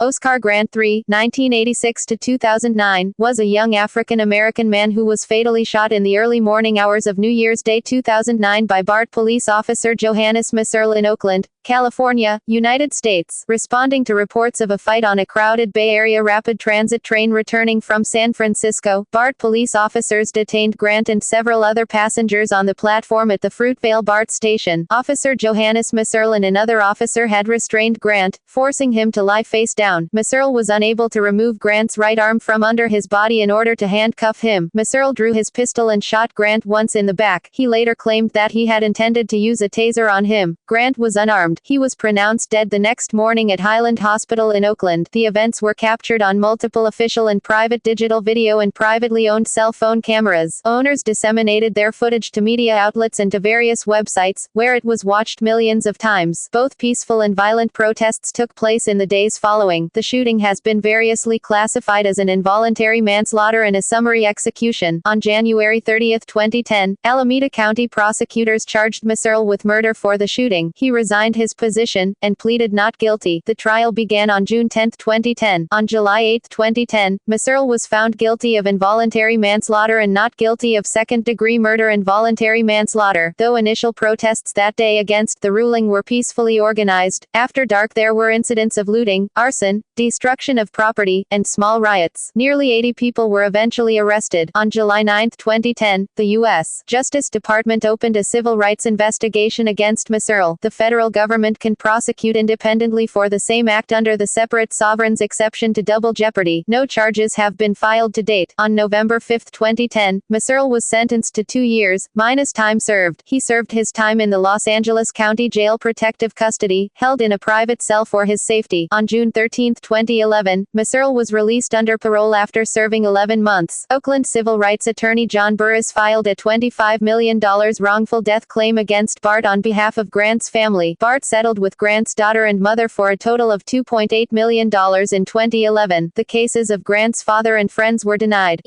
Oscar Grant III, 1986–2009, was a young African-American man who was fatally shot in the early morning hours of New Year's Day 2009 by BART police officer Johannes Mehserle in Oakland, California, United States, responding to reports of a fight on a crowded Bay Area rapid transit train returning from San Francisco. BART police officers detained Grant and several other passengers on the platform at the Fruitvale BART station. Officer Johannes Mehserle and another officer had restrained Grant, forcing him to lie face down. Mehserle was unable to remove Grant's right arm from under his body in order to handcuff him. Mehserle drew his pistol and shot Grant once in the back. He later claimed that he had intended to use a taser on him. Grant was unarmed. He was pronounced dead the next morning at Highland Hospital in Oakland. The events were captured on multiple official and private digital video and privately owned cell phone cameras. Owners disseminated their footage to media outlets and to various websites, where it was watched millions of times. Both peaceful and violent protests took place in the days following. The shooting has been variously classified as an involuntary manslaughter and a summary execution. On January 30, 2010, Alameda County prosecutors charged Mehserle with murder for the shooting. He resigned his position and pleaded not guilty. The trial began on June 10, 2010. On July 8, 2010, Mehserle was found guilty of involuntary manslaughter and not guilty of second-degree murder and voluntary manslaughter. Though initial protests that day against the ruling were peacefully organized, after dark there were incidents of looting, arson, destruction of property, and small riots. Nearly 80 people were eventually arrested. On July 9, 2010, the U.S. Justice Department opened a civil rights investigation against Mehserle. The federal government can prosecute independently for the same act under the separate sovereigns exception to double jeopardy. No charges have been filed to date. On November 5, 2010, Mehserle was sentenced to 2 years, minus time served. He served his time in the Los Angeles County Jail protective custody, held in a private cell for his safety. On June 13, 2011, Mehserle was released under parole after serving 11 months. Oakland civil rights attorney John Burris filed a $25 million wrongful death claim against BART on behalf of Grant's family. BART settled with Grant's daughter and mother for a total of $2.8 million in 2011. The cases of Grant's father and friends were denied.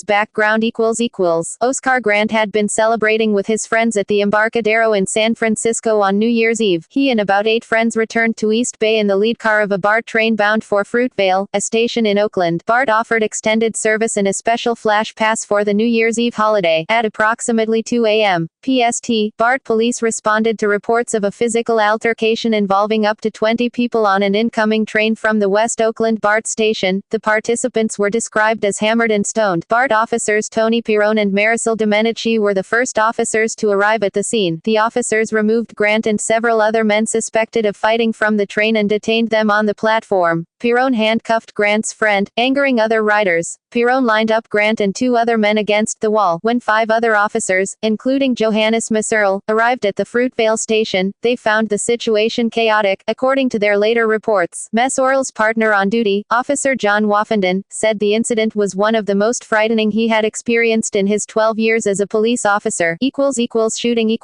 Background Oscar Grant had been celebrating with his friends at the Embarcadero in San Francisco on New Year's Eve. He and about 8 friends returned to East Bay in the lead car of a BART train bound for Fruitvale, a station in Oakland. BART offered extended service and a special flash pass for the New Year's Eve holiday. At approximately 2 a.m. PST, BART police responded to reports of a physical altercation involving up to 20 people on an incoming train from the West Oakland BART station. The participants were described as hammered and stoned. BART officers Tony Pirone and Marisol Domenici were the first officers to arrive at the scene. The officers removed Grant and several other men suspected of fighting from the train and detained them on the platform. Pirone handcuffed Grant's friend, angering other riders. Pirone lined up Grant and 2 other men against the wall. When 5 other officers, including Johannes Mehserle, arrived at the Fruitvale station, they found the situation chaotic, according to their later reports. Mehserle's partner on duty, Officer John Woffenden, said the incident was one of the most frightening he had experienced in his 12 years as a police officer. Shooting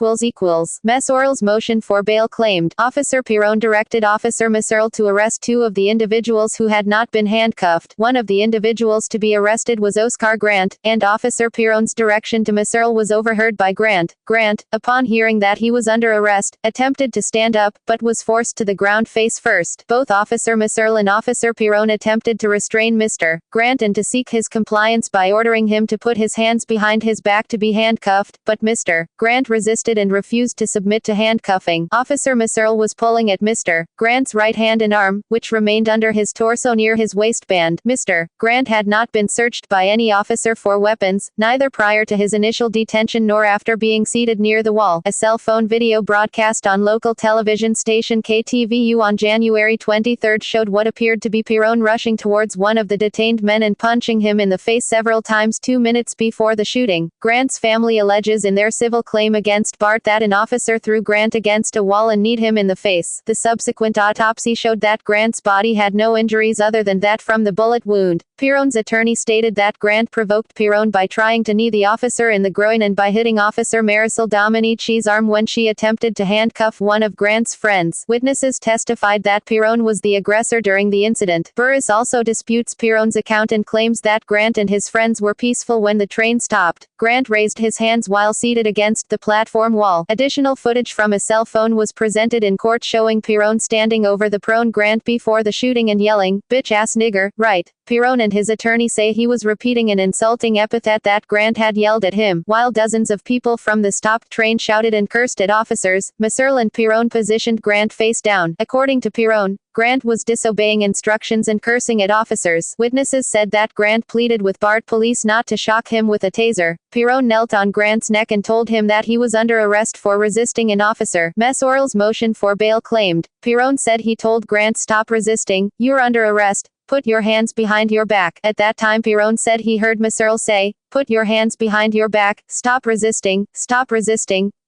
Mehserle's motion for bail claimed. Officer Pirone directed Officer Mehserle to arrest 2 of the individuals who had not been handcuffed. One of the individuals to be arrested was Oscar Grant, and Officer Pirone's direction to Mehserle was overheard by Grant. Grant, upon hearing that he was under arrest, attempted to stand up, but was forced to the ground face first. Both Officer Mehserle and Officer Pirone attempted to restrain Mr. Grant and to seek his compliance by ordering him to put his hands behind his back to be handcuffed, but Mr. Grant resisted and refused to submit to handcuffing. Officer Mehserle was pulling at Mr. Grant's right hand and arm, which remained under his torso near his waistband. Mr. Grant had not been searched by any officer for weapons, neither prior to his initial detention nor after being seated near the wall. A cell phone video broadcast on local television station KTVU on January 23 showed what appeared to be Pirone rushing towards one of the detained men and punching him in the face several times 2 minutes before the shooting. Grant's family alleges in their civil claim against BART that an officer threw Grant against a wall and kneed him in the face. The subsequent autopsy showed that Grant's body had no injuries other than that from the bullet wound. Pirone's attorney stated that Grant provoked Pirone by trying to knee the officer in the groin and by hitting Officer Marisol Domenici's arm when she attempted to handcuff one of of Grant's friends. Witnesses testified that Pirone was the aggressor during the incident. Burris also disputes Pirone's account and claims that Grant and his friends were peaceful when the train stopped. Grant raised his hands while seated against the platform wall. Additional footage from a cell phone was presented in court showing Pirone standing over the prone Grant before the shooting and yelling, "Bitch ass nigger," right? Pirone and his attorney say he was repeating an insulting epithet that Grant had yelled at him, while dozens of people from the stopped train shouted and cursed at officers. Mehserle and Pirone positioned Grant face down. According to Pirone, Grant was disobeying instructions and cursing at officers. Witnesses said that Grant pleaded with BART Police not to shock him with a taser. Pirone knelt on Grant's neck and told him that he was under arrest for resisting an officer. Mehserle's motion for bail claimed. Pirone said he told Grant, "Stop resisting, you're under arrest. Put your hands behind your back." At that time Pirone said he heard Mehserle say, "Put your hands behind your back, stop resisting,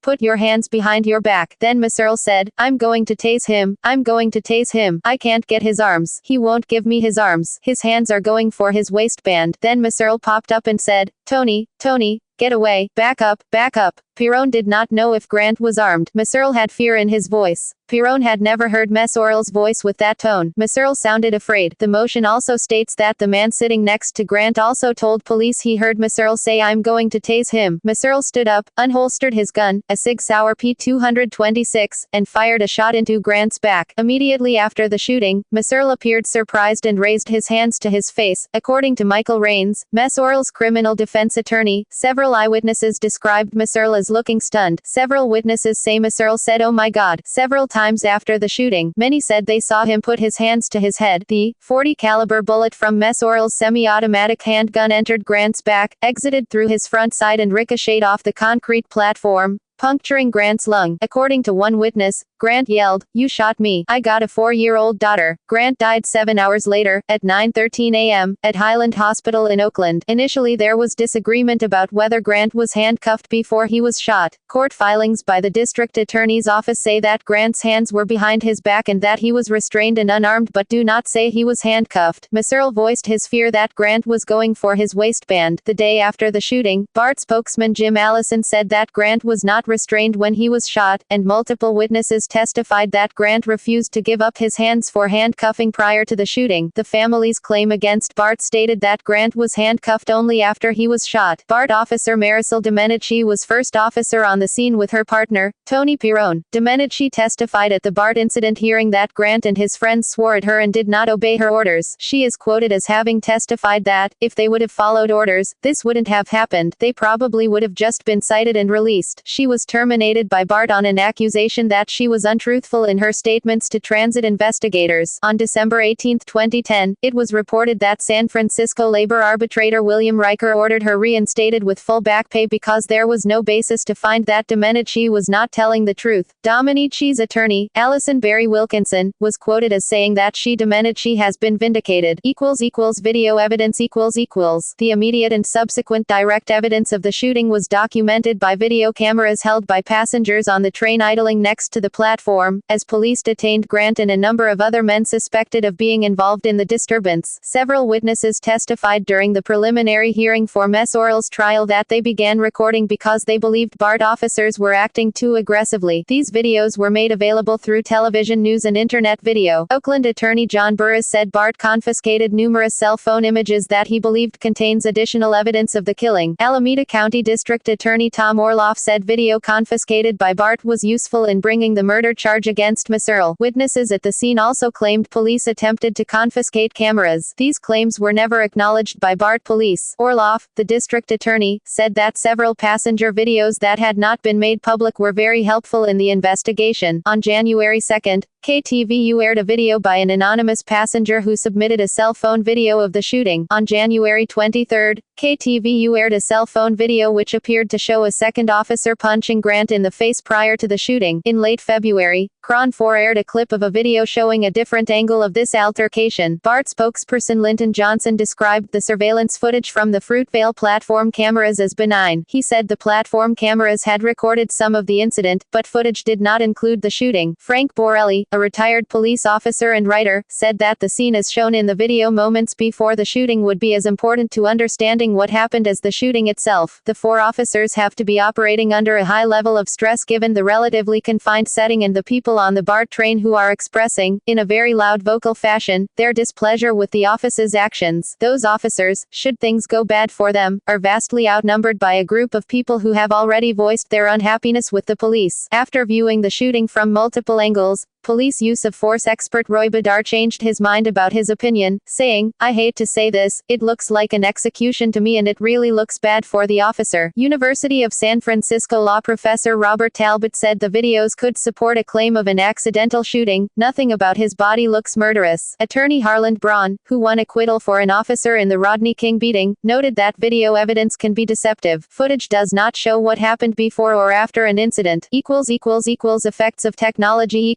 put your hands behind your back." Then Mehserle said, "I'm going to tase him, I'm going to tase him. I can't get his arms. He won't give me his arms. His hands are going for his waistband." Then Mehserle popped up and said, Tony, get away, back up, back up." Pirone did not know if Grant was armed. Mehserle had fear in his voice. Pirone had never heard Mehserle's voice with that tone. Mehserle sounded afraid. The motion also states that the man sitting next to Grant also told police he heard Mehserle say, "I'm going to tase him." Mehserle stood up, unholstered his gun, a Sig Sauer P226, and fired a shot into Grant's back. Immediately after the shooting, Mehserle appeared surprised and raised his hands to his face. According to Michael Raines, Mehserle's criminal defense attorney, several eyewitnesses described Mehserle as looking stunned. Several witnesses say Mehserle said, "Oh my God," several times after the shooting. Many said they saw him put his hands to his head. The .40 caliber bullet from Mehserle's semi-automatic handgun entered Grant's back, exited through his front side and ricocheted off the concrete platform, puncturing Grant's lung. According to one witness, Grant yelled, "You shot me. I got a 4-year-old daughter." Grant died 7 hours later, at 9:13 a.m., at Highland Hospital in Oakland. Initially there was disagreement about whether Grant was handcuffed before he was shot. Court filings by the district attorney's office say that Grant's hands were behind his back and that he was restrained and unarmed, but do not say he was handcuffed. Mehserle voiced his fear that Grant was going for his waistband. The day after the shooting, BART spokesman Jim Allison said that Grant was not restrained when he was shot, and multiple witnesses testified that Grant refused to give up his hands for handcuffing prior to the shooting. The family's claim against BART stated that Grant was handcuffed only after he was shot. BART officer Marisol Domenici was first officer on the scene with her partner, Tony Pirone. Domenici testified at the BART incident hearing that Grant and his friends swore at her and did not obey her orders. She is quoted as having testified that, if they would have followed orders, this wouldn't have happened. They probably would have just been cited and released. She was terminated by BART on an accusation that she was untruthful in her statements to transit investigators. On December 18, 2010, it was reported that San Francisco labor arbitrator William Riker ordered her reinstated with full back pay because there was no basis to find that Domenici was not telling the truth. Domenici's attorney, Allison Barry Wilkinson, was quoted as saying that Domenici has been vindicated. Video evidence The immediate and subsequent direct evidence of the shooting was documented by video cameras held by passengers on the train idling next to the platform, as police detained Grant and a number of other men suspected of being involved in the disturbance. Several witnesses testified during the preliminary hearing for Mehserle's trial that they began recording because they believed BART officers were acting too aggressively. These videos were made available through television news and internet video. Oakland attorney John Burris said BART confiscated numerous cell phone images that he believed contains additional evidence of the killing. Alameda County District Attorney Tom Orloff said video confiscated by BART was useful in bringing the murder charge against Mehserle. Witnesses at the scene also claimed police attempted to confiscate cameras. These claims were never acknowledged by BART Police. Orloff, the district attorney, said that several passenger videos that had not been made public were very helpful in the investigation. On January 2, KTVU aired a video by an anonymous passenger who submitted a cell phone video of the shooting. On January 23, KTVU aired a cell phone video which appeared to show a second officer punching Grant in the face prior to the shooting. In late February, KRON 4 aired a clip of a video showing a different angle of this altercation. BART spokesperson Linton Johnson described the surveillance footage from the Fruitvale platform cameras as benign. He said the platform cameras had recorded some of the incident, but footage did not include the shooting. Frank Borelli, a retired police officer and writer, said that the scene as shown in the video moments before the shooting would be as important to understanding what happened as the shooting itself. The four officers have to be operating under a high level of stress given the relatively confined setting and the people people on the BART train who are expressing, in a very loud vocal fashion, their displeasure with the office's actions. Those officers, should things go bad for them, are vastly outnumbered by a group of people who have already voiced their unhappiness with the police. After viewing the shooting from multiple angles, police use of force expert Roy Badar changed his mind about his opinion, saying, "I hate to say this, it looks like an execution to me and it really looks bad for the officer." University of San Francisco law professor Robert Talbot said the videos could support a claim of an accidental shooting. "Nothing about his body looks murderous." Attorney Harland Braun, who won acquittal for an officer in the Rodney King beating, noted that video evidence can be deceptive. Footage does not show what happened before or after an incident. Effects of technology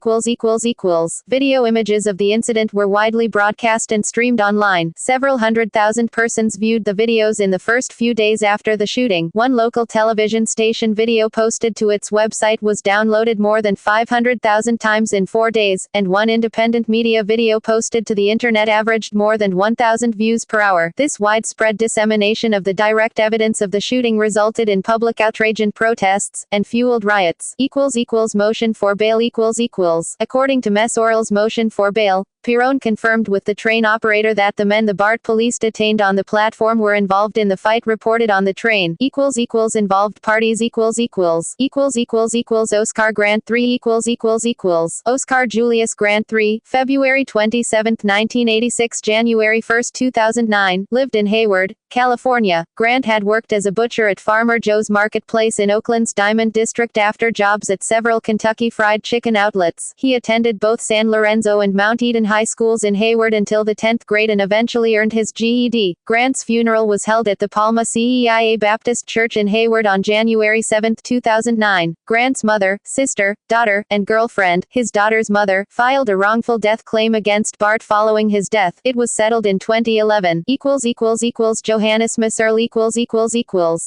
Video images of the incident were widely broadcast and streamed online. Several 100,000 persons viewed the videos in the first few days after the shooting. One local television station video posted to its website was downloaded more than 500,000 times in 4 days, and one independent media video posted to the internet averaged more than 1,000 views per hour. This widespread dissemination of the direct evidence of the shooting resulted in public outrage and protests, and fueled riots. Motion for bail According to Mehserle's motion for bail, Pirone confirmed with the train operator that the men the BART police detained on the platform were involved in the fight reported on the train. Involved parties Oscar Grant 3 Oscar Julius Grant 3, February 27, 1986 January 1, 2009, lived in Hayward, California. Grant had worked as a butcher at Farmer Joe's Marketplace in Oakland's Diamond District after jobs at several Kentucky Fried Chicken outlets. He attended both San Lorenzo and Mount Eden high schools in Hayward until the 10th grade and eventually earned his GED. Grant's funeral was held at the Palma CEIA Baptist Church in Hayward on January 7, 2009. Grant's mother, sister, daughter, and girlfriend, his daughter's mother, filed a wrongful death claim against BART following his death. It was settled in 2011. Johannes Mehserle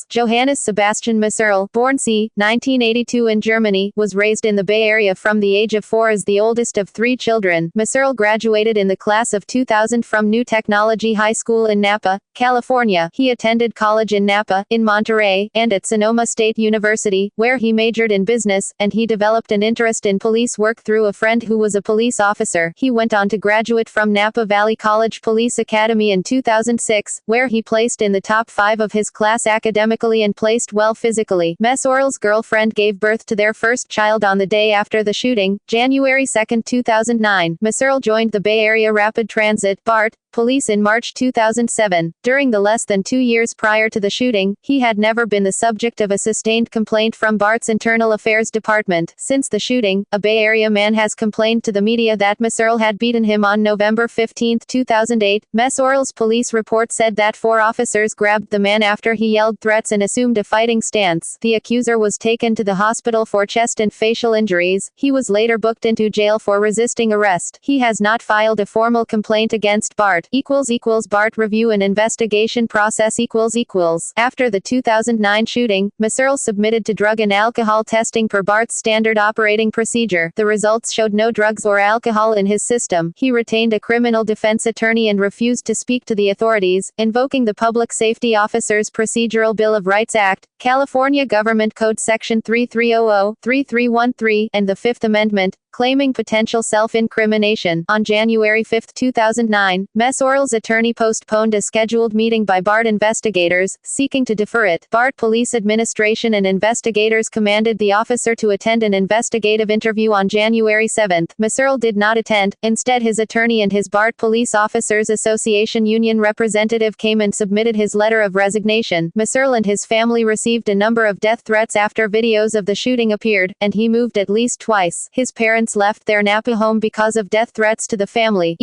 Johannes Sebastian Mehserle, born c. 1982 in Germany, was raised in the Bay Area from the age of 4 as the oldest of 3 children. Mehserle graduated in the class of 2000 from New Technology High School in Napa, California. He attended college in Napa, in Monterey, and at Sonoma State University, where he majored in business, and he developed an interest in police work through a friend who was a police officer. He went on to graduate from Napa Valley College Police Academy in 2006, where he placed in the top 5 of his class academically and placed well physically. Mehserle's girlfriend gave birth to their first child on the day after the shooting, January 2, 2009. Mehserle joined the Bay Area Rapid Transit BART Police in March 2007. During the less than 2 years prior to the shooting, he had never been the subject of a sustained complaint from BART's Internal Affairs Department. Since the shooting, a Bay Area man has complained to the media that Mehserle had beaten him on November 15, 2008. Mehserle's police report said that 4 officers grabbed the man after he yelled threats and assumed a fighting stance. The accuser was taken to the hospital for chest and facial injuries. He was later booked into jail for resisting arrest. He has not filed a formal complaint against BART. BART review and investigation process After the 2009 shooting, Mehserle submitted to drug and alcohol testing per BART's standard operating procedure. The results showed no drugs or alcohol in his system. He retained a criminal defense attorney and refused to speak to the authorities, invoking the Public Safety Officers Procedural Bill of Rights Act, California Government Code Section 3300-3313, and the Fifth Amendment, claiming potential self-incrimination. On January 5, 2009, Mehserle's attorney postponed a scheduled meeting by BART investigators, seeking to defer it. BART Police Administration and investigators commanded the officer to attend an investigative interview on January 7. Mehserle did not attend. Instead, his attorney and his BART Police Officers Association union representative came and submitted his letter of resignation. Mehserle and his family received a number of death threats after videos of the shooting appeared, and he moved at least twice. His parents left their Napa home because of death threats to the family.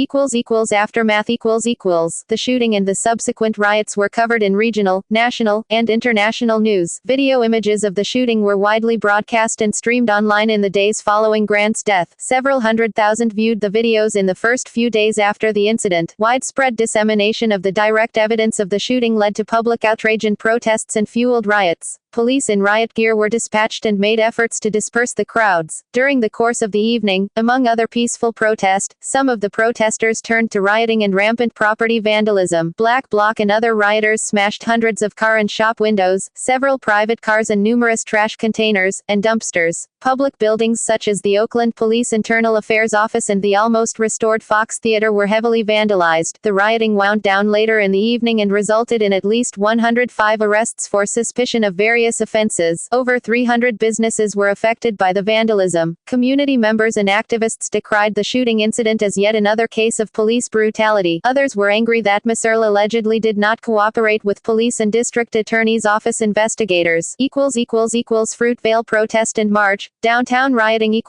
Aftermath The shooting and the subsequent riots were covered in regional, national, and international news. Video images of the shooting were widely broadcast and streamed online in the days following Grant's death. Several 100,000 viewed the videos in the first few days after the incident. Widespread dissemination of the direct evidence of the shooting led to public outrage and protests and fueled riots. Police in riot gear were dispatched and made efforts to disperse the crowds. During the course of the evening, among other peaceful protest, some of the protesters turned to rioting and rampant property vandalism. Black Bloc and other rioters smashed hundreds of car and shop windows, several private cars and numerous trash containers and dumpsters. Public buildings such as the Oakland Police Internal Affairs Office and the almost restored Fox Theater were heavily vandalized. The rioting wound down later in the evening and resulted in at least 105 arrests for suspicion of various offenses. Over 300 businesses were affected by the vandalism. Community members and activists decried the shooting incident as yet another case of police brutality. Others were angry that Mehserle allegedly did not cooperate with police and district attorney's office investigators. Fruitvale protest and march. Downtown rioting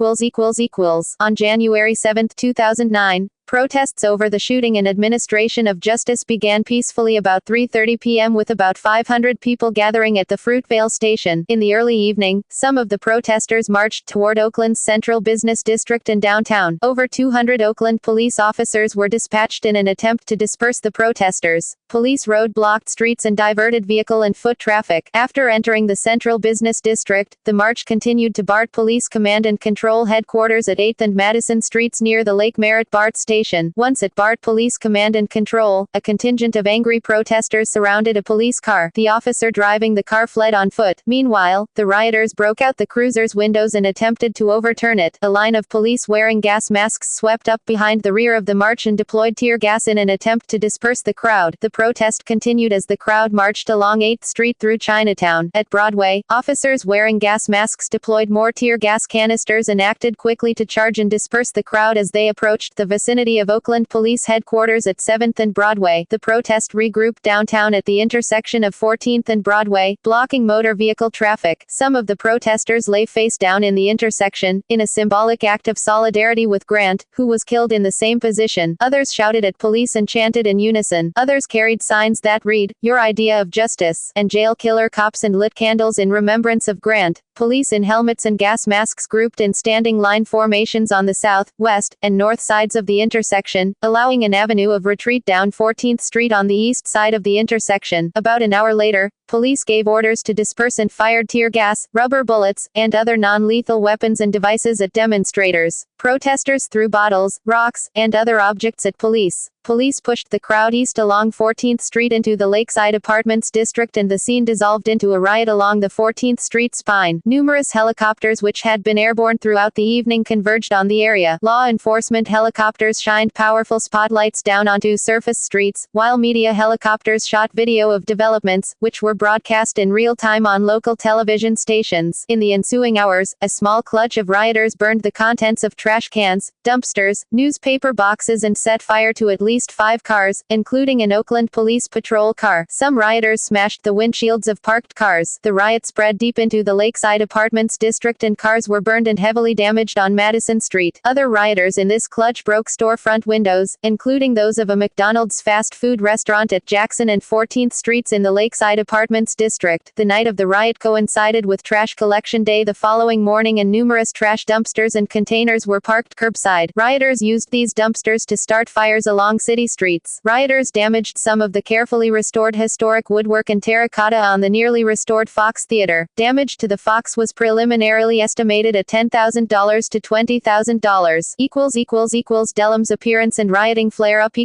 On January 7, 2009, protests over the shooting and administration of justice began peacefully about 3:30 p.m. with about 500 people gathering at the Fruitvale station. In the early evening, some of the protesters marched toward Oakland's central business district and downtown. Over 200 Oakland police officers were dispatched in an attempt to disperse the protesters. Police road-blocked streets and diverted vehicle and foot traffic. After entering the central business district, the march continued to BART Police Command and Control Headquarters at 8th and Madison Streets near the Lake Merritt BART station. Once at BART Police Command and Control, a contingent of angry protesters surrounded a police car. The officer driving the car fled on foot. Meanwhile, the rioters broke out the cruiser's windows and attempted to overturn it. A line of police wearing gas masks swept up behind the rear of the march and deployed tear gas in an attempt to disperse the crowd. The protest continued as the crowd marched along 8th Street through Chinatown. At Broadway, officers wearing gas masks deployed more tear gas canisters and acted quickly to charge and disperse the crowd as they approached the vicinity of Oakland Police Headquarters at 7th and Broadway. The protest regrouped downtown at the intersection of 14th and Broadway, blocking motor vehicle traffic. Some of the protesters lay face down in the intersection, in a symbolic act of solidarity with Grant, who was killed in the same position. Others shouted at police and chanted in unison. Others carried signs that read, "Your idea of justice," and "Jail killer cops," and lit candles in remembrance of Grant. Police in helmets and gas masks grouped in standing line formations on the south, west, and north sides of the intersection, allowing an avenue of retreat down 14th Street on the east side of the intersection. About an hour later, police gave orders to disperse and fired tear gas, rubber bullets, and other non-lethal weapons and devices at demonstrators. Protesters threw bottles, rocks, and other objects at police. Police pushed the crowd east along 14th Street into the Lakeside Apartments district and the scene dissolved into a riot along the 14th Street spine. Numerous helicopters which had been airborne throughout the evening converged on the area. Law enforcement helicopters shined powerful spotlights down onto surface streets, while media helicopters shot video of developments, which were broadcast in real time on local television stations. In the ensuing hours, a small clutch of rioters burned the contents of trash cans, dumpsters, newspaper boxes and set fire to at least 5 cars, including an Oakland Police Patrol car. Some rioters smashed the windshields of parked cars. The riot spread deep into the Lakeside Apartments district and cars were burned and heavily damaged on Madison Street. Other rioters in this clutch broke storefront windows, including those of a McDonald's fast food restaurant at Jackson and 14th Streets in the Lakeside Apartments district. The night of the riot coincided with Trash Collection Day the following morning and numerous trash dumpsters and containers were parked curbside. Rioters used these dumpsters to start fires along city streets. Rioters damaged some of the carefully restored historic woodwork and terracotta on the nearly restored Fox Theater. Damage to the Fox was preliminarily estimated at $10,000 to $20,000. Dellum's appearance and rioting flare-up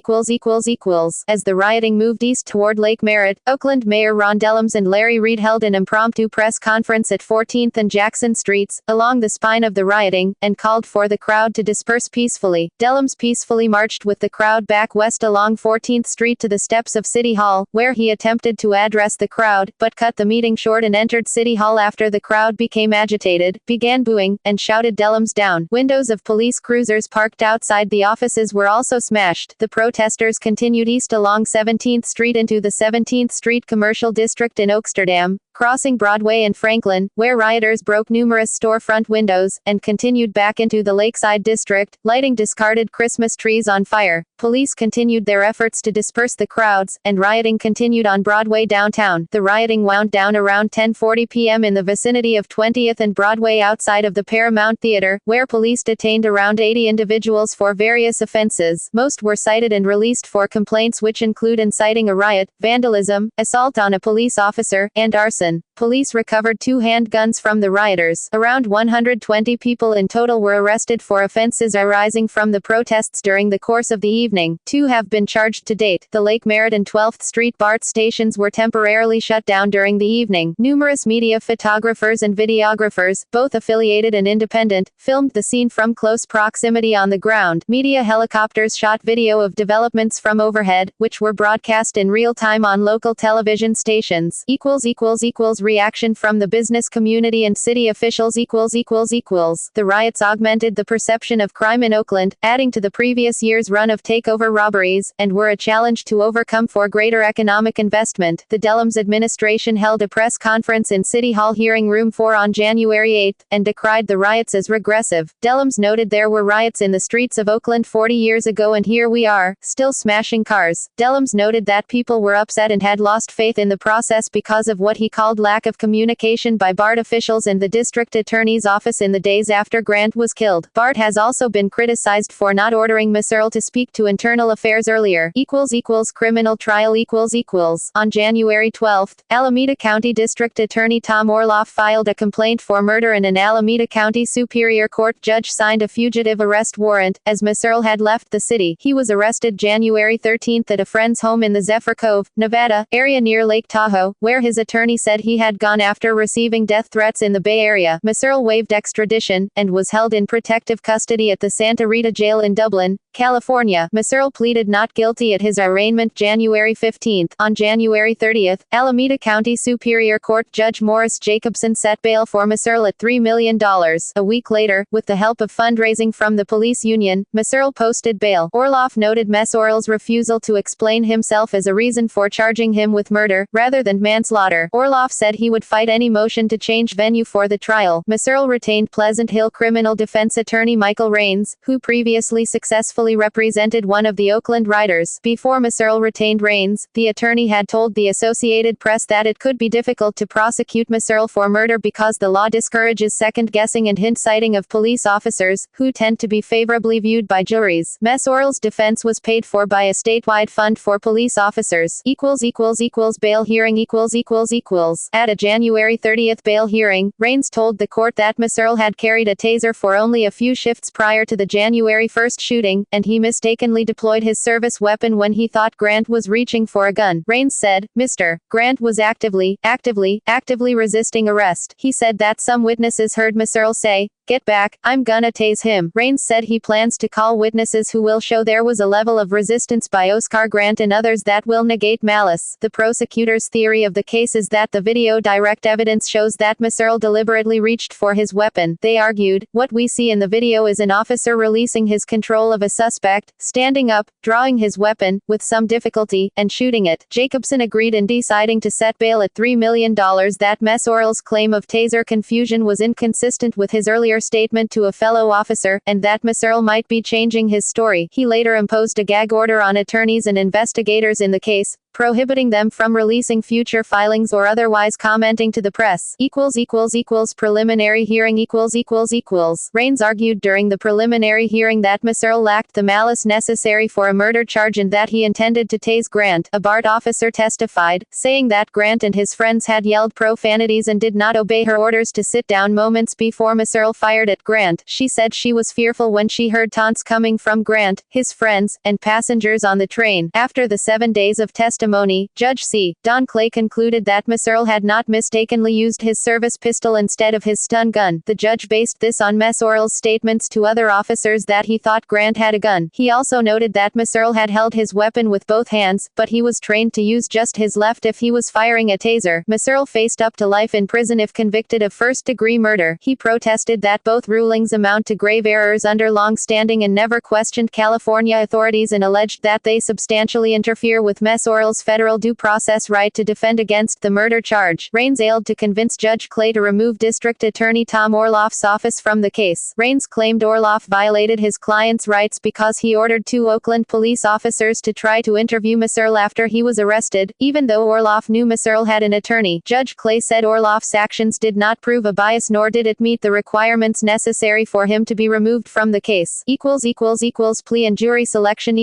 As the rioting moved east toward Lake Merritt, Oakland Mayor Ron Dellums and Larry Reed held an impromptu press conference at 14th and Jackson Streets, along the spine of the rioting, and called for the crowd to disperse peacefully. Dellums peacefully marched with the crowd back west along 14th Street to the steps of City Hall, where he attempted to address the crowd, but cut the meeting short and entered City Hall after the crowd became agitated, began booing, and shouted Dellums down. Windows of police cruisers parked outside the offices were also smashed. The protesters continued east along 17th Street into the 17th Street Commercial District in Oaksterdam, crossing Broadway and Franklin, where rioters broke numerous storefront windows, and continued back into the Lakeside District, lighting discarded Christmas trees on fire. Police continued their efforts to disperse the crowds, and rioting continued on Broadway downtown. The rioting wound down around 10:40 p.m. in the vicinity of 20th and Broadway outside of the Paramount Theater, where police detained around 80 individuals for various offenses. Most were cited and released for complaints which include inciting a riot, vandalism, assault on a police police officer, and arson. Police recovered 2 handguns from the rioters. Around 120 people in total were arrested for offenses arising from the protests during the course of the evening. 2 have been charged to date. The Lake Merritt and 12th Street BART stations were temporarily shut down during the evening. Numerous media photographers and videographers, both affiliated and independent, filmed the scene from close proximity on the ground. Media helicopters shot video of developments from overhead, which were broadcast in real time on local television stations. Reaction from the business community and city officials. The riots augmented the perception of crime in Oakland, adding to the previous year's run of takeover robberies, and were a challenge to overcome for greater economic investment. The Dellums administration held a press conference in City Hall Hearing Room 4 on January 8, and decried the riots as regressive. Dellums noted there were riots in the streets of Oakland 40 years ago and here we are, still smashing cars. Dellums noted that people were upset and had lost faith in the process because of what he called lack of communication by BART officials and the district attorney's office in the days after Grant was killed. BART has also been criticized for not ordering Mehserle to speak to internal affairs earlier. Criminal trial. On January 12, Alameda County District Attorney Tom Orloff filed a complaint for murder and an Alameda County Superior Court judge signed a fugitive arrest warrant, as Mehserle had left the city. He was arrested January 13 at a friend's home in the Zephyr Cove, Nevada, area near Lake Tahoe, where his attorney said he had gone after receiving death threats in the Bay Area. Mehserle waived extradition, and was held in protective custody at the Santa Rita Jail in Dublin, California. Mehserle pleaded not guilty at his arraignment January 15. On January 30, Alameda County Superior Court Judge Morris Jacobson set bail for Mehserle at $3 million. A week later, with the help of fundraising from the police union, Mehserle posted bail. Orloff noted Mehserle's refusal to explain himself as a reason for charging him with murder, rather than manslaughter. Orloff said he would fight any motion to change venue for the trial. Mehserle retained Pleasant Hill criminal defense attorney Michael Raines, who previously successfully represented one of the Oakland rioters. Before Mehserle retained Raines, the attorney had told the Associated Press that it could be difficult to prosecute Mehserle for murder because the law discourages second-guessing and hint-citing of police officers, who tend to be favorably viewed by juries. Mehserle's defense was paid for by a statewide fund for police officers. Bail hearing. At a January 30 bail hearing, Raines told the court that Mehserle had carried a taser for only a few shifts prior to the January 1 shooting, and he mistakenly deployed his service weapon when he thought Grant was reaching for a gun. Raines said, Mr. Grant was actively resisting arrest. He said that some witnesses heard Mehserle say, "Get back, I'm gonna tase him." Raines said he plans to call witnesses who will show there was a level of resistance by Oscar Grant and others that will negate malice. The prosecutor's theory of the case is that the video direct evidence shows that Mehserle deliberately reached for his weapon. They argued, what we see in the video is an officer releasing his control of a suspect, standing up, drawing his weapon, with some difficulty, and shooting it. Jacobson agreed in deciding to set bail at $3 million that Mehserle's claim of taser confusion was inconsistent with his earlier statement to a fellow officer, and that Mehserle might be changing his story. He later imposed a gag order on attorneys and investigators in the case, prohibiting them from releasing future filings or otherwise commenting to the press. Preliminary hearing. Raines argued during the preliminary hearing that Mehserle lacked the malice necessary for a murder charge and that he intended to tase Grant. A BART officer testified, saying that Grant and his friends had yelled profanities and did not obey her orders to sit down moments before Mehserle fired at Grant. She said she was fearful when she heard taunts coming from Grant, his friends, and passengers on the train. After the 7 days of testimony, Judge C. Don Clay concluded that Mehserle had not mistakenly used his service pistol instead of his stun gun. The judge based this on Mehserle's statements to other officers that he thought Grant had a gun. He also noted that Mehserle had held his weapon with both hands, but he was trained to use just his left if he was firing a taser. Mehserle faced up to life in prison if convicted of first-degree murder. He protested that both rulings amount to grave errors under long-standing and never questioned California authorities and alleged that they substantially interfere with Mehserle's federal due process right to defend against the murder charge. Raines failed to convince Judge Clay to remove District Attorney Tom Orloff's office from the case. Raines claimed Orloff violated his client's rights because he ordered 2 Oakland police officers to try to interview Mehserle after he was arrested, even though Orloff knew Mehserle had an attorney. Judge Clay said Orloff's actions did not prove a bias nor did it meet the requirements necessary for him to be removed from the case. Plea and jury selection.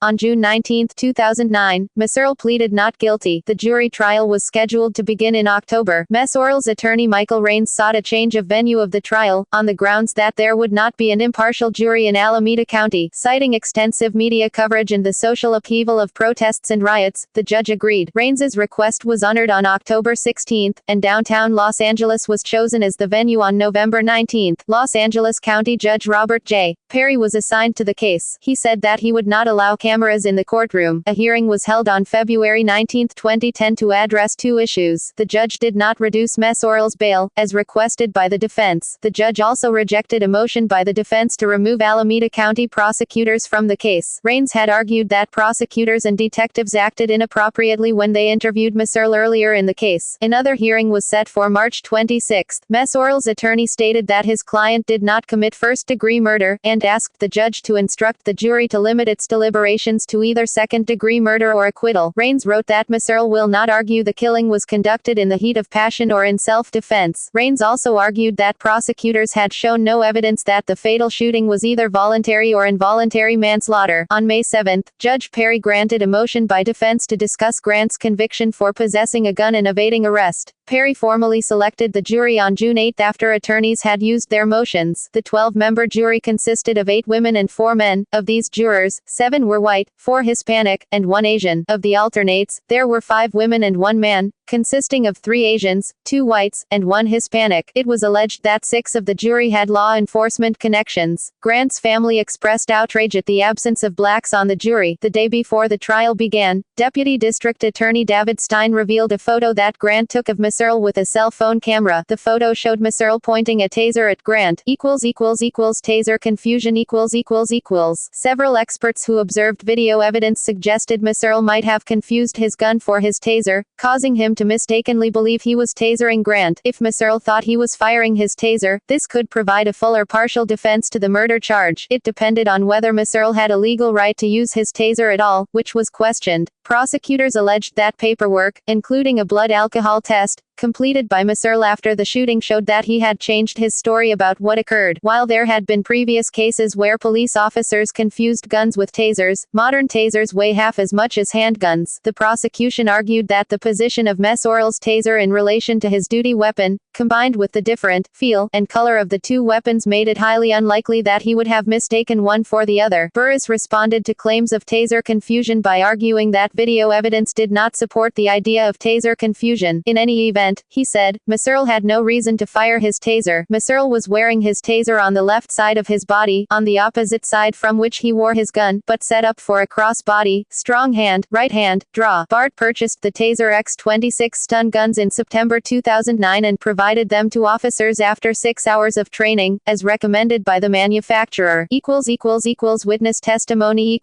On June 19, 2000 2009, Mehserle pleaded not guilty. The jury trial was scheduled to begin in October. Mehserle's attorney Michael Raines sought a change of venue of the trial, on the grounds that there would not be an impartial jury in Alameda County. Citing extensive media coverage and the social upheaval of protests and riots, the judge agreed. Raines's request was honored on October 16, and downtown Los Angeles was chosen as the venue on November 19. Los Angeles County Judge Robert J. Perry was assigned to the case. He said that he would not allow cameras in the courtroom. A hearing was held on February 19, 2010 to address two issues. The judge did not reduce Mehserle's bail, as requested by the defense. The judge also rejected a motion by the defense to remove Alameda County prosecutors from the case. Raines had argued that prosecutors and detectives acted inappropriately when they interviewed Mehserle earlier in the case. Another hearing was set for March 26. Mehserle's attorney stated that his client did not commit first-degree murder, and asked the judge to instruct the jury to limit its deliberations to either second-degree murder or acquittal. Raines wrote that Mehserle will not argue the killing was conducted in the heat of passion or in self-defense. Raines also argued that prosecutors had shown no evidence that the fatal shooting was either voluntary or involuntary manslaughter. On May 7, Judge Perry granted a motion by defense to discuss Grant's conviction for possessing a gun and evading arrest. Perry formally selected the jury on June 8 after attorneys had used their motions. The 12-member jury consisted of 8 women and 4 men. Of these jurors, 7 were white, 4 Hispanic, and 1 Asian. Of the alternates, there were 5 women and 1 man, consisting of 3 Asians, 2 whites, and 1 Hispanic. It was alleged that 6 of the jury had law enforcement connections. Grant's family expressed outrage at the absence of blacks on the jury. The day before the trial began, Deputy District Attorney David Stein revealed a photo that Grant took of Mehserle with a cell phone camera. The photo showed Mehserle pointing a taser at Grant. Taser confusion . Several experts who observed video evidence suggested Mehserle might have confused his gun for his taser, causing him to mistakenly believe he was tasering Grant. If Mehserle thought he was firing his taser, this could provide a full or partial defense to the murder charge. It depended on whether Mehserle had a legal right to use his taser at all, which was questioned. Prosecutors alleged that paperwork, including a blood alcohol test, completed by Mehserle after the shooting showed that he had changed his story about what occurred. While there had been previous cases where police officers confused guns with tasers, modern tasers weigh half as much as handguns. The prosecution argued that the position of Mehserle's taser in relation to his duty weapon, combined with the different feel and color of the two weapons, made it highly unlikely that he would have mistaken one for the other. Burris responded to claims of taser confusion by arguing that video evidence did not support the idea of taser confusion. In any event, he said, Mehserle had no reason to fire his taser. Mehserle was wearing his taser on the left side of his body, on the opposite side from which he wore his gun, but set up for a cross-body, strong hand, right hand, draw. BART purchased the Taser X26 stun guns in September 2009 and provided them to officers after 6 hours of training, as recommended by the manufacturer. Witness testimony.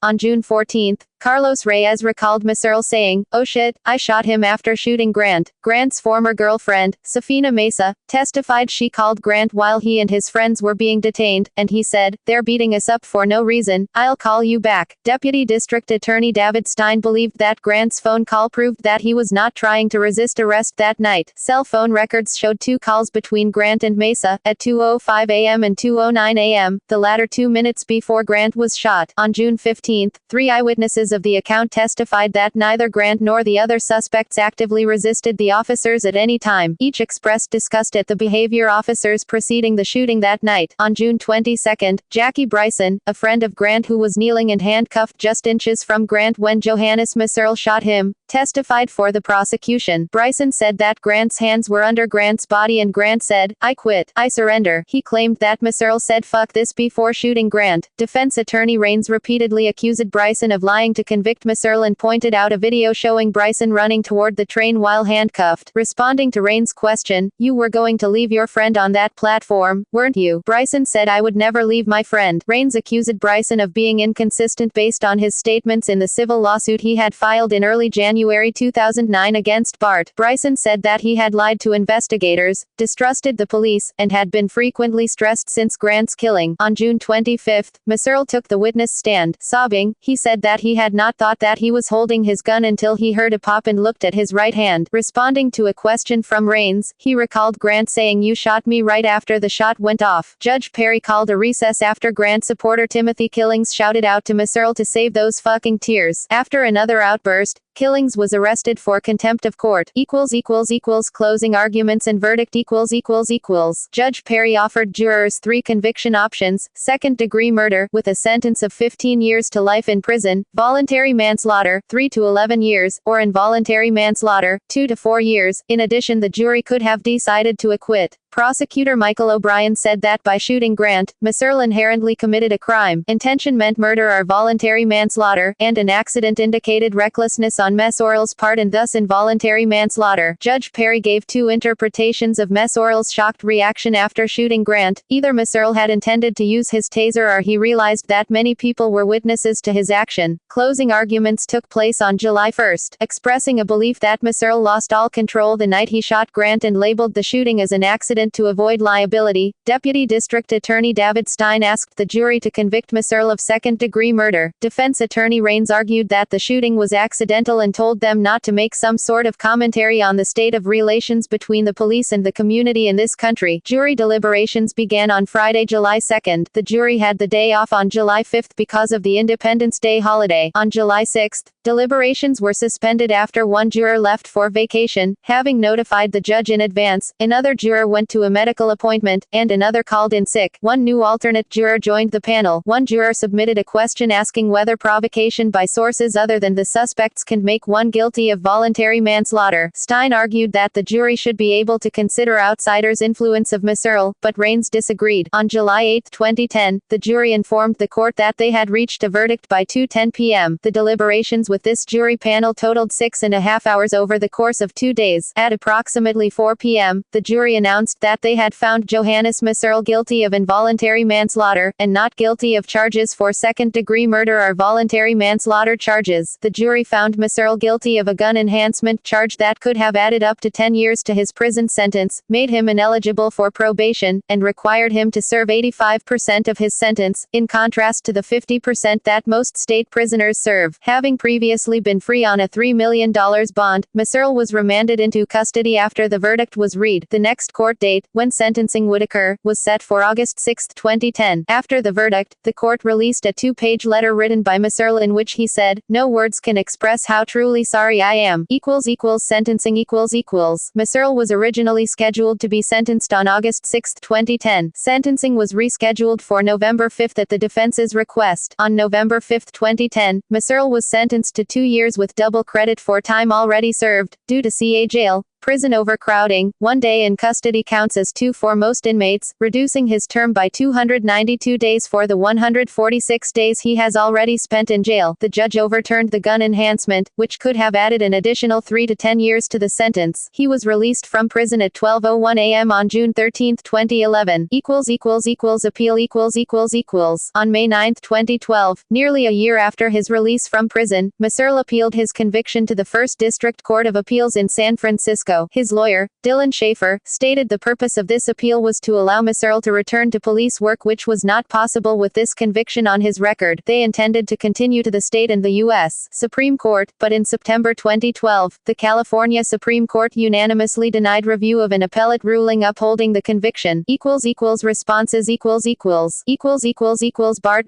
On June 14, Carlos Reyes recalled Mehserle saying, "Oh shit, I shot him after shooting Grant." Grant's former girlfriend, Safina Mesa, testified she called Grant while he and his friends were being detained, and he said, "They're beating us up for no reason, I'll call you back." Deputy District Attorney David Stein believed that Grant's phone call proved that he was not trying to resist arrest that night. Cell phone records showed 2 calls between Grant and Mesa, at 2:05 a.m. and 2:09 a.m., the latter 2 minutes before Grant was shot. On June 15, 3 eyewitnesses of the account testified that neither Grant nor the other suspects actively resisted the officers at any time. Each expressed disgust at the behavior officers preceding the shooting that night. On June 22, Jackie Bryson, a friend of Grant who was kneeling and handcuffed just inches from Grant when Johannes Mehserle shot him, testified for the prosecution. Bryson said that Grant's hands were under Grant's body and Grant said, "I quit, I surrender." He claimed that Mehserle said "fuck this" before shooting Grant. Defense attorney Raines repeatedly accused Bryson of lying to convict Mehserle and pointed out a video showing Bryson running toward the train while handcuffed. Responding to Raines' question, "You were going to leave your friend on that platform, weren't you?" Bryson said, "I would never leave my friend." Raines accused Bryson of being inconsistent based on his statements in the civil lawsuit he had filed in early January 2009 against BART. Bryson said that he had lied to investigators, distrusted the police, and had been frequently stressed since Grant's killing. On June 25, Mehserle took the witness stand. Sobbing, he said that he had had not thought that he was holding his gun until he heard a pop and looked at his right hand. Responding to a question from Raines, he recalled Grant saying, "You shot me," right after the shot went off. Judge Perry called a recess after Grant supporter Timothy Killings shouted out to Mehserle to save those fucking tears. After another outburst, Killings was arrested for contempt of court. Closing arguments and verdict. Judge Perry offered jurors 3 conviction options: second-degree murder, with a sentence of 15 years to life in prison; voluntary manslaughter, 3 to 11 years; or involuntary manslaughter, 2 to 4 years. In addition, the jury could have decided to acquit. Prosecutor Michael O'Brien said that by shooting Grant, Mehserle inherently committed a crime. Intention meant murder or voluntary manslaughter, and an accident indicated recklessness on Mehserle's part and thus involuntary manslaughter. Judge Perry gave 2 interpretations of Mehserle's shocked reaction after shooting Grant. Either Mehserle had intended to use his taser or he realized that many people were witnesses to his action. Closing arguments took place on July 1st. Expressing a belief that Mehserle lost all control the night he shot Grant and labeled the shooting as an accident to avoid liability, Deputy District Attorney David Stein asked the jury to convict Mehserle of second-degree murder. Defense Attorney Raines argued that the shooting was accidental and told them not to make some sort of commentary on the state of relations between the police and the community in this country. Jury deliberations began on Friday, July 2nd. The jury had the day off on July 5th because of the Independence Day holiday. On July 6th, deliberations were suspended after one juror left for vacation, having notified the judge in advance. Another juror went to a medical appointment, and another called in sick. One new alternate juror joined the panel. One juror submitted a question asking whether provocation by sources other than the suspects can make one guilty of voluntary manslaughter. Stein argued that the jury should be able to consider outsiders' influence of Mehserle, but Raines disagreed. On July 8, 2010, the jury informed the court that they had reached a verdict by 2:10 p.m. The deliberations with this jury panel totaled 6.5 hours over the course of 2 days. At approximately 4 p.m., the jury announced that they had found Johannes Mehserle guilty of involuntary manslaughter, and not guilty of charges for second-degree murder or voluntary manslaughter charges. The jury found Mehserle guilty of a gun enhancement charge that could have added up to 10 years to his prison sentence, made him ineligible for probation, and required him to serve 85% of his sentence, in contrast to the 50% that most state prisoners serve. Having previously been free on a $3 million bond, Mehserle was remanded into custody after the verdict was read. The next court date, when sentencing would occur, was set for August 6, 2010. After the verdict, the court released a 2-page letter written by Mehserle in which he said, "No words can express how truly sorry I am." Sentencing. Mehserle was originally scheduled to be sentenced on August 6, 2010. Sentencing was rescheduled for November 5 at the defense's request. On November 5, 2010, Mehserle was sentenced to 2 years with double credit for time already served, due to CA jail. Prison overcrowding. 1 day in custody counts as 2 for most inmates, reducing his term by 292 days for the 146 days he has already spent in jail. The judge overturned the gun enhancement, which could have added an additional 3 to 10 years to the sentence. He was released from prison at 12:01 a.m. on June 13, 2011. Appeal. On May 9, 2012, nearly a year after his release from prison, Mehserle appealed his conviction to the First District Court of Appeals in San Francisco. His lawyer, Dylan Schaefer, stated the purpose of this appeal was to allow Mehserle to return to police work, which was not possible with this conviction on his record. They intended to continue to the state and the U.S. Supreme Court, but in September 2012, the California Supreme Court unanimously denied review of an appellate ruling upholding the conviction. Responses. BART.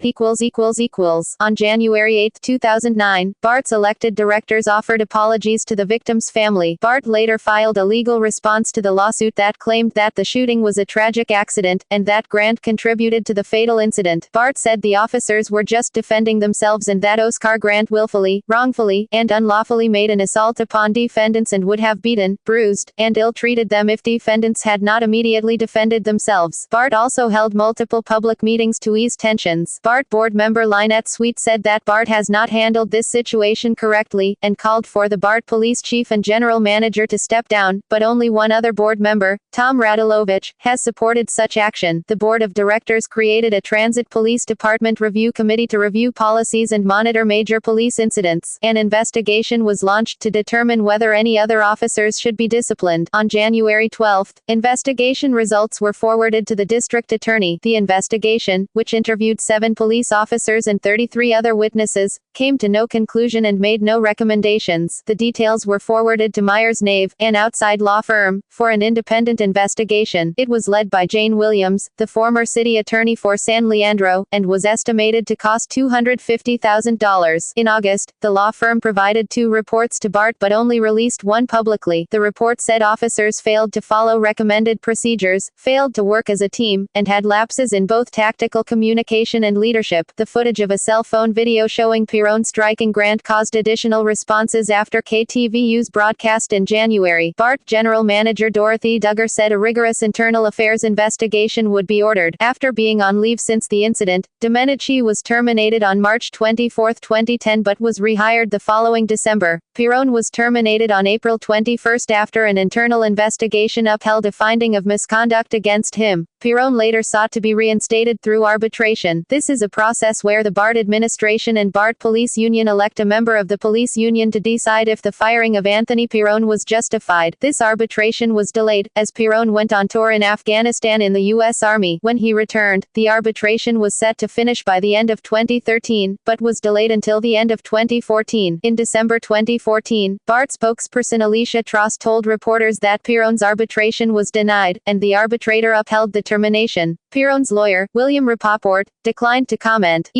On January 8, 2009, BART's elected directors offered apologies to the victim's family. BART later filed a legal response to the lawsuit that claimed that the shooting was a tragic accident, and that Grant contributed to the fatal incident. BART said the officers were just defending themselves and that Oscar Grant willfully, wrongfully, and unlawfully made an assault upon defendants and would have beaten, bruised, and ill-treated them if defendants had not immediately defended themselves. BART also held multiple public meetings to ease tensions. BART board member Lynette Sweet said that BART has not handled this situation correctly, and called for the BART police chief and general manager to step step down, but only one other board member, Tom Radulovich, has supported such action. The board of directors created a Transit Police Department Review Committee to review policies and monitor major police incidents. An investigation was launched to determine whether any other officers should be disciplined. On January 12, investigation results were forwarded to the district attorney. The investigation, which interviewed 7 police officers and 33 other witnesses, came to no conclusion and made no recommendations. The details were forwarded to Myers-Nave, an outside law firm, for an independent investigation. It was led by Jane Williams, the former city attorney for San Leandro, and was estimated to cost $250,000. In August, the law firm provided 2 reports to BART but only released one publicly. The report said officers failed to follow recommended procedures, failed to work as a team, and had lapses in both tactical communication and leadership. The footage of a cell phone video showing Pirone striking Grant caused additional responses after KTVU's broadcast in January. BART General Manager Dorothy Duggar said a rigorous internal affairs investigation would be ordered. After being on leave since the incident, Domenici was terminated on March 24, 2010 but was rehired the following December. Pirone was terminated on April 21 after an internal investigation upheld a finding of misconduct against him. Pirone later sought to be reinstated through arbitration. This is a process where the BART administration and BART Police Union elect a member of the police union to decide if the firing of Anthony Pirone was justified. This arbitration was delayed, as Pirone went on tour in Afghanistan in the U.S. Army. When he returned, the arbitration was set to finish by the end of 2013, but was delayed until the end of 2014. In December 2014, BART spokesperson Alicia Trost told reporters that Pirone's arbitration was denied, and the arbitrator upheld the termination. Pirone's lawyer, William Rapoport, declined to comment.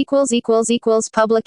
Public.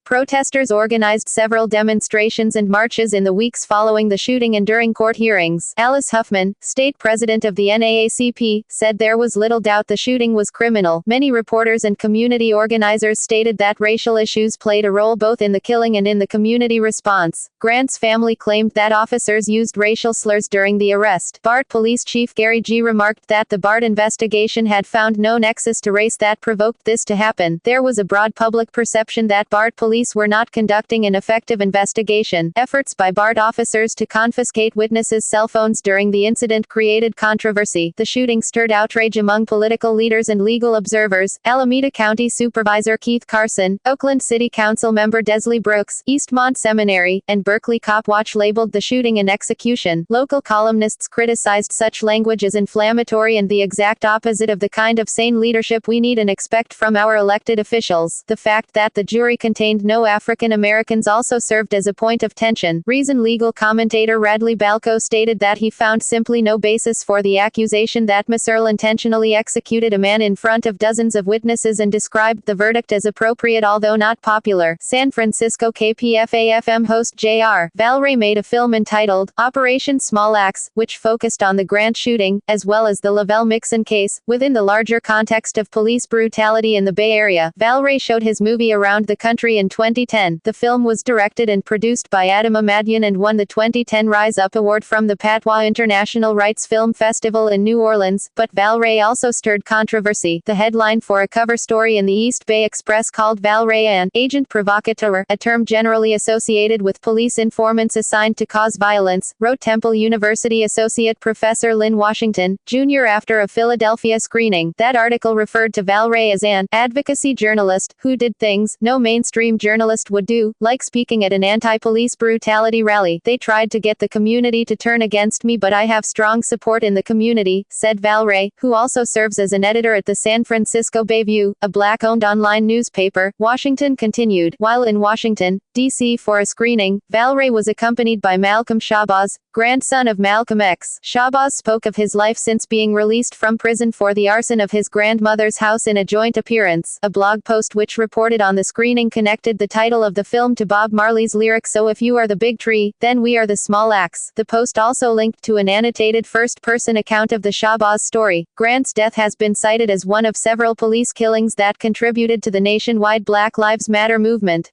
Protesters organized several demonstrations and marches in the weeks following the shooting and during court hearings. Alice Huffman, state president of the NAACP, said there was little doubt the shooting was criminal. Many reporters and community organizers stated that racial issues played a role both in the killing and in the community response. Grant's family claimed that officers used racial slurs during the arrest. BART Police Chief Gary G. remarked that the BART investigation had found no nexus to race that provoked this to happen. There was a broad public perception that BART Police were not conducting an effective investigation. Efforts by BART officers to confiscate witnesses' cell phones during the incident created controversy. The shooting stirred outrage among political leaders and legal observers. Alameda County Supervisor Keith Carson, Oakland City Council member Desley Brooks, Eastmont Seminary, and Berkeley Cop Watch labeled the shooting an execution. Local columnists criticized such language as inflammatory and the exact opposite of the kind of sane leadership we need and expect from our elected officials. The fact that the jury contained no African Americans also served as a point of tension. Reason legal commentator Radley Balco stated that he found simply no basis for the accusation that Mehserle intentionally executed a man in front of dozens of witnesses and described the verdict as appropriate although not popular. San Francisco KPFA-FM host J.R. Valray made a film entitled Operation Small Axe, which focused on the Grant shooting, as well as the Lavelle Mixon case, within the larger context of police brutality in the Bay Area. Valray showed his movie around the country in 2010. The film was directed and produced by Adam Amadian and won the 2010 Rise Up Award from the Patois International Rights Film Festival in New Orleans, but Valray also stirred controversy. The headline for a cover story in the East Bay Express called Valray an agent provocateur, a term generally associated with police informants assigned to cause violence, wrote Temple University Associate Professor Lynn Washington, Jr. after a Philadelphia screening. That article referred to Valray as an advocacy journalist who did things no mainstream journalist would do, like speaking at an anti-police brutality rally. They tried to get the community to turn against me, but I have strong support in the community, said Valray, who also serves as an editor at the San Francisco Bayview, a black-owned online newspaper. Washington continued. While in Washington, D.C. for a screening, Valray was accompanied by Malcolm Shabazz, grandson of Malcolm X. Shabazz spoke of his life since being released from prison for the arson of his grandmother's house in a joint appearance. A blog post which reported on the screening connected the title of the film to Bob Marley's lyrics, "So if you are the big tree, then we are the small axe." The post also linked to an annotated first-person account of the Shabazz story. Grant's death has been cited as one of several police killings that contributed to the nationwide Black Lives Matter movement.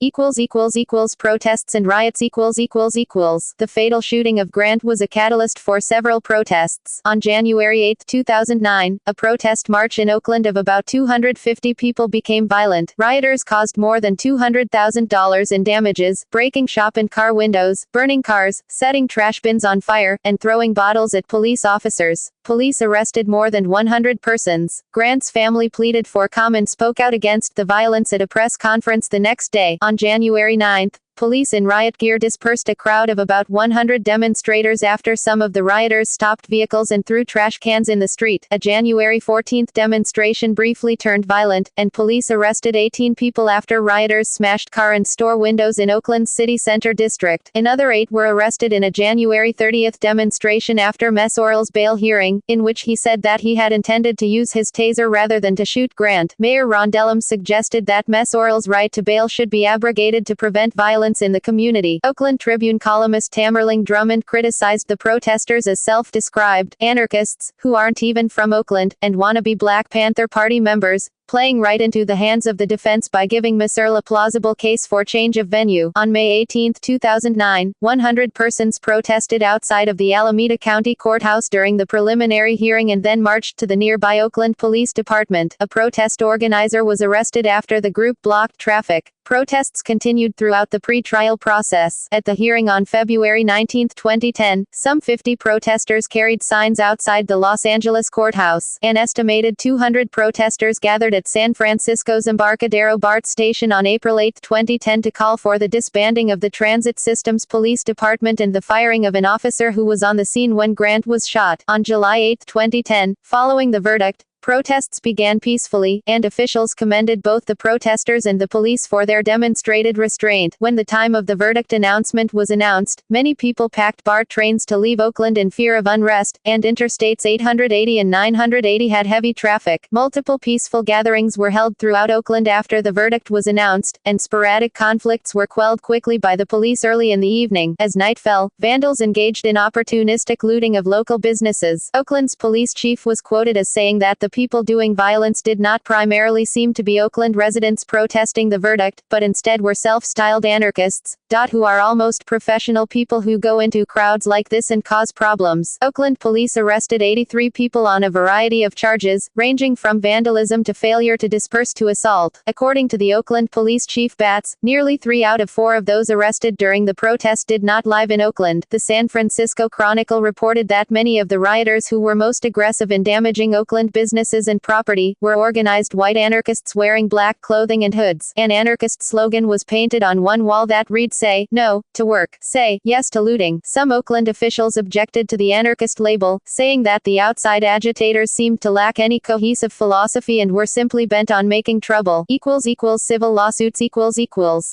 Protests and riots. The fatal shooting of Grant was a catalyst for several protests. On January 8, 2009, a protest march in Oakland of about 250 people became violent. Rioters caused more than $200,000 in damages, breaking shop and car windows, burning cars, setting trash bins on fire, and throwing bottles at police officers. Police arrested more than 100 persons. Grant's family pleaded for calm and spoke out against the violence at a press conference the next day. On January 9, police in riot gear dispersed a crowd of about 100 demonstrators after some of the rioters stopped vehicles and threw trash cans in the street. A January 14 demonstration briefly turned violent, and police arrested 18 people after rioters smashed car and store windows in Oakland's city center district. Another 8 were arrested in a January 30 demonstration after Mehserle's bail hearing, in which he said that he had intended to use his taser rather than to shoot Grant. Mayor Ron Dellum suggested that Mehserle's right to bail should be abrogated to prevent violence in the community. Oakland Tribune columnist Tamerlane Drummond criticized the protesters as self-described anarchists, who aren't even from Oakland, and wannabe Black Panther Party members, playing right into the hands of the defense by giving Mehserle a plausible case for change of venue. On May 18, 2009, 100 persons protested outside of the Alameda County Courthouse during the preliminary hearing and then marched to the nearby Oakland Police Department. A protest organizer was arrested after the group blocked traffic. Protests continued throughout the pre-trial process. At the hearing on February 19, 2010, some 50 protesters carried signs outside the Los Angeles courthouse. An estimated 200 protesters gathered at San Francisco's Embarcadero BART station on April 8, 2010 to call for the disbanding of the Transit Systems Police Department and the firing of an officer who was on the scene when Grant was shot. On July 8, 2010, following the verdict, protests began peacefully, and officials commended both the protesters and the police for their demonstrated restraint. When the time of the verdict announcement was announced, many people packed BART trains to leave Oakland in fear of unrest, and Interstates 880 and 980 had heavy traffic. Multiple peaceful gatherings were held throughout Oakland after the verdict was announced, and sporadic conflicts were quelled quickly by the police early in the evening. As night fell, vandals engaged in opportunistic looting of local businesses. Oakland's police chief was quoted as saying that the people doing violence did not primarily seem to be Oakland residents protesting the verdict, but instead were self-styled anarchists, who are almost professional people who go into crowds like this and cause problems. Oakland police arrested 83 people on a variety of charges, ranging from vandalism to failure to disperse to assault. According to the Oakland police chief Batts, nearly 3 out of 4 of those arrested during the protest did not live in Oakland. The San Francisco Chronicle reported that many of the rioters who were most aggressive in damaging Oakland businesses and property were organized white anarchists wearing black clothing and hoods. An anarchist slogan was painted on one wall that read, "Say no to work, say yes to looting." Some Oakland officials objected to the anarchist label, saying that the outside agitators seemed to lack any cohesive philosophy and were simply bent on making trouble. Civil lawsuits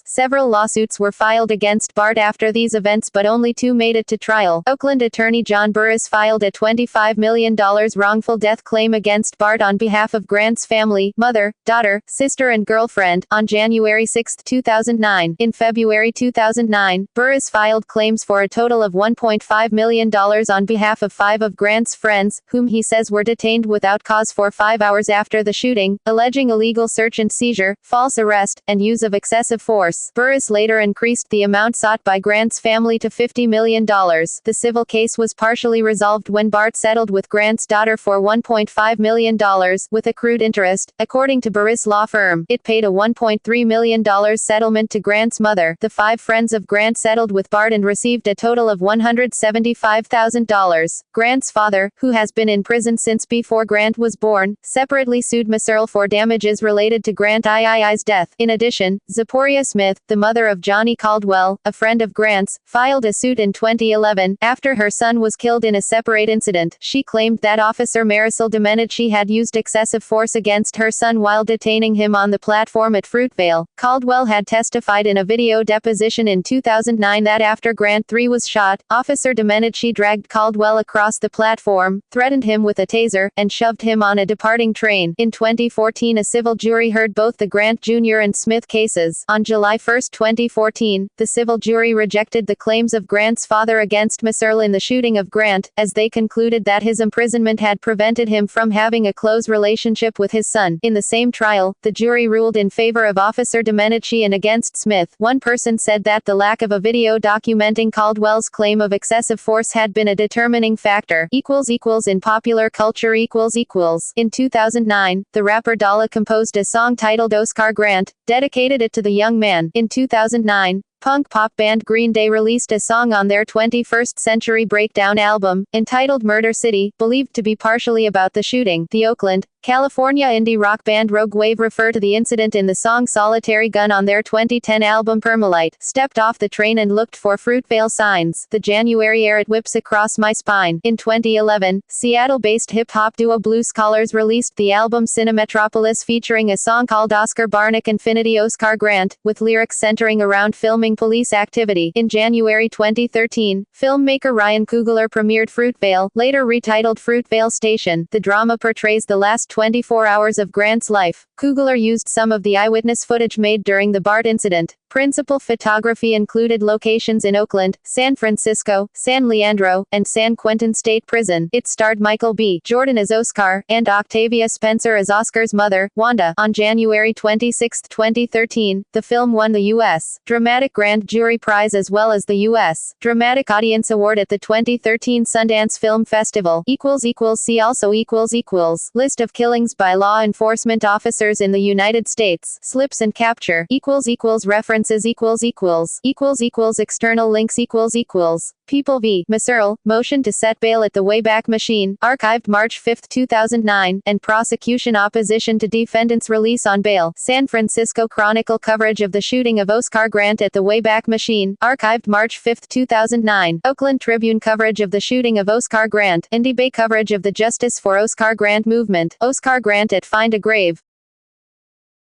Several lawsuits were filed against BART after these events, but only 2 made it to trial. Oakland attorney John Burris filed a $25 million wrongful death claim against BART on behalf of Grant's family, mother, daughter, sister and girlfriend, on January 6, 2009. In February 2009, Burris filed claims for a total of $1.5 million on behalf of 5 of Grant's friends, whom he says were detained without cause for 5 hours after the shooting, alleging illegal search and seizure, false arrest, and use of excessive force. Burris later increased the amount sought by Grant's family to $50 million. The civil case was partially resolved when BART settled with Grant's daughter for $1.5 million, with accrued interest. According to Burris law firm, it paid a $1.3 million settlement to Grant's mother. The 5 friends of Grant settled with BART and received a total of $175,000. Grant's father, who has been in prison since before Grant was born, separately sued Mehserle for damages related to Grant II's death. In addition, Zipporah Smith, the mother of Johnny Caldwell, a friend of Grant's, filed a suit in 2011 after her son was killed in a separate incident. She claimed that Officer Mehserle demanded she had used excessive force against her son while detaining him on the platform at Fruitvale. Caldwell had testified in a video deposition in 2009 that after Grant 3 was shot, Officer demanded she dragged Caldwell across the platform, threatened him with a taser, and shoved him on a departing train. In 2014, a civil jury heard both the Grant Jr. and Smith cases. On July 1, 2014, the civil jury rejected the claims of Grant's father against Mehserle in the shooting of Grant, as they concluded that his imprisonment had prevented him from having having a close relationship with his son. In the same trial, the jury ruled in favor of Officer Domenici and against Smith. One person said that the lack of a video documenting Caldwell's claim of excessive force had been a determining factor. In popular culture In 2009, the rapper Dalla composed a song titled Oscar Grant, dedicated it to the young man. In 2009, punk pop band Green Day released a song on their 21st Century Breakdown album, entitled Murder City, believed to be partially about the shooting. The Oakland, California indie rock band Rogue Wave refer to the incident in the song Solitary Gun on their 2010 album Permalite. Stepped off the train and looked for Fruitvale signs. The January air it whips across my spine. In 2011, Seattle-based hip-hop duo Blue Scholars released the album Cinemetropolis featuring a song called Oscar Barnick Infinity Oscar Grant, with lyrics centering around filming police activity. In January 2013, filmmaker Ryan Coogler premiered Fruitvale, later retitled Fruitvale Station. The drama portrays the last 24 hours of Grant's life. Coogler used some of the eyewitness footage made during the BART incident. Principal photography included locations in Oakland, San Francisco, San Leandro, and San Quentin State Prison. It starred Michael B. Jordan as Oscar, and Octavia Spencer as Oscar's mother, Wanda. On January 26, 2013, the film won the U.S. Dramatic Grand Jury Prize as well as the U.S. Dramatic Audience Award at the 2013 Sundance Film Festival. See also List of killings by law enforcement officers in the United States. Slips and capture. References. External links. People v. Mehserle, motion to set bail at the Wayback Machine, archived March 5, 2009, and prosecution opposition to defendant's release on bail. San Francisco Chronicle coverage of the shooting of Oscar Grant at the Wayback Machine, archived March 5, 2009. Oakland Tribune coverage of the shooting of Oscar Grant. Indie Bay coverage of the Justice for Oscar Grant movement. Oscar Grant at Find a Grave.